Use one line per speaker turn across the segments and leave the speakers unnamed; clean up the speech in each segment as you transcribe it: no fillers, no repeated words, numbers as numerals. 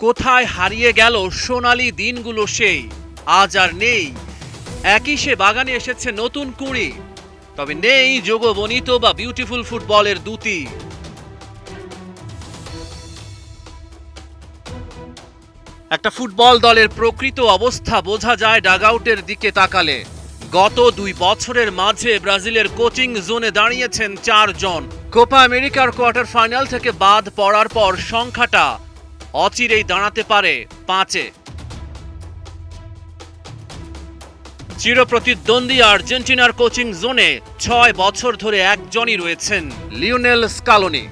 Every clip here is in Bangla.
কোথায় হারিয়ে গেল সোনালী দিনগুলো সেই? আজ আর নেই। একই সে বাগানে এসেছে নতুন কুঁড়ি, তবে নেই যোগবনিত বা বিউটিফুল ফুটবলের দূতি। একটা ফুটবল দলের প্রকৃত অবস্থা বোঝা যায় ডাগআউটের দিকে তাকালে। গত 2 বছরের মাঝে ব্রাজিলের কোচিং জোনে দাঁড়িয়েছেন 4 জন। কোপা আমেরিকার কোয়ার্টার ফাইনাল থেকে বাদ পড়ার পর সংখ্যাটা অচিরেই দাঁড়াতে পারে 5-এ। চিরপ্রতিদ্বন্দ্বী আর্জেন্টিনার কোচিং জোনে 6 বছর ধরে একজনই রয়েছেন, লিওনেল স্কালোনি।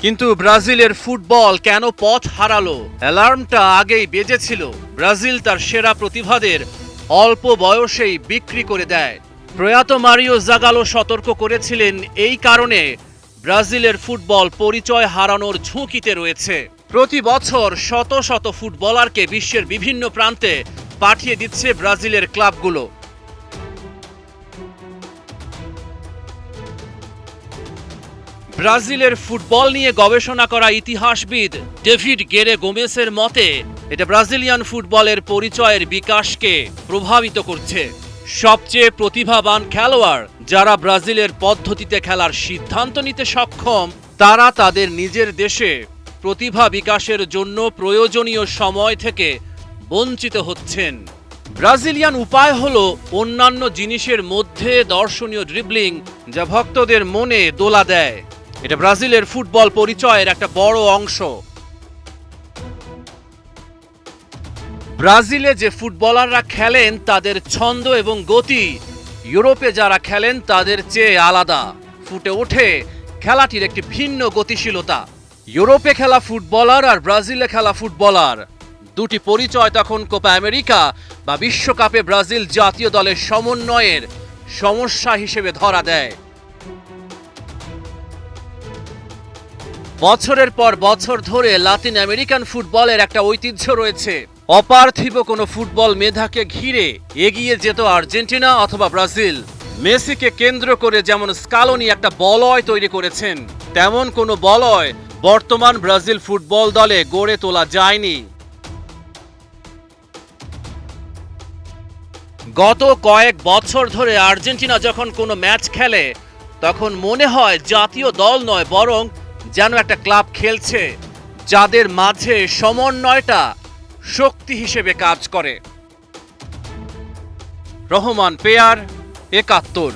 কিন্তু ব্রাজিলের ফুটবল কেন পথ হারালো? অ্যালার্মটা আগেই বেজেছিল। ব্রাজিল তার সেরা প্রতিভাদের অল্প বয়সেই বিক্রি করে দেয়। প্রয়াত মারিও জাগালো সতর্ক করেছিলেন, এই কারণে ব্রাজিলের ফুটবল পরিচয় হারানোর ঝুঁকিতে রয়েছে। প্রতি বছর শত শত ফুটবলারকে বিশ্বের বিভিন্ন প্রান্তে পাঠিয়ে দিচ্ছে ব্রাজিলের ক্লাবগুলো। ব্রাজিলের ফুটবল নিয়ে গবেষণা করা ইতিহাসবিদ ডেভিড গেরে গোমেসের মতে, এটা ব্রাজিলিয়ান ফুটবলের পরিচয়ের বিকাশকে প্রভাবিত করছে। সবচেয়ে প্রতিভাবান খেলোয়াড় যারা ব্রাজিলের পদ্ধতিতে খেলার সিদ্ধান্ত নিতে সক্ষম, তারা তাদের নিজের দেশে প্রতিভা বিকাশের জন্য প্রয়োজনীয় সময় থেকে বঞ্চিত হচ্ছেন। ব্রাজিলিয়ান উপায় হলো অন্যান্য জিনিসের মধ্যে দর্শনীয় ড্রিবলিং, যা ভক্তদের মনে দোলা দেয়। এটা ব্রাজিলের ফুটবল পরিচয়ের একটা বড় অংশ। ব্রাজিলে যে ফুটবলাররা খেলেন তাদের ছন্দ এবং গতি ইউরোপে যারা খেলেন তাদের চেয়ে আলাদা। ফুটে ওঠে খেলাটির একটি ভিন্ন গতিশীলতা। ইউরোপে খেলা ফুটবলার আর ব্রাজিলে খেলা ফুটবলার, দুটি পরিচয় তখন কোপা আমেরিকা বা বিশ্বকাপে ব্রাজিল জাতীয় দলের সমন্বয়ের সমস্যা হিসেবে ধরা দেয়। বছরের পর বছর ধরে লাতিন আমেরিকান ফুটবলের একটা ঐতিহ্য রয়েছে। অপার্থিব কোনো ফুটবল মেধাকে ঘিরে এগিয়ে যেত আর্জেন্টিনা অথবা ব্রাজিল। মেসিকে কেন্দ্র করে যেমন স্কালোনি একটা বলয় তৈরি করেছেন, তেমন কোনো বলয় বর্তমান ব্রাজিল ফুটবল দলে গড়ে তোলা যায়নি। গত কয়েক বছর ধরে আর্জেন্টিনা যখন কোনো ম্যাচ খেলে, তখন মনে হয় জাতীয় দল নয়, বরং যেন একটা ক্লাব খেলছে, যাদের মাঝে সমন্বয়টা শক্তি হিসেবে কাজ করে। রহমান পেয়ার, ৭১।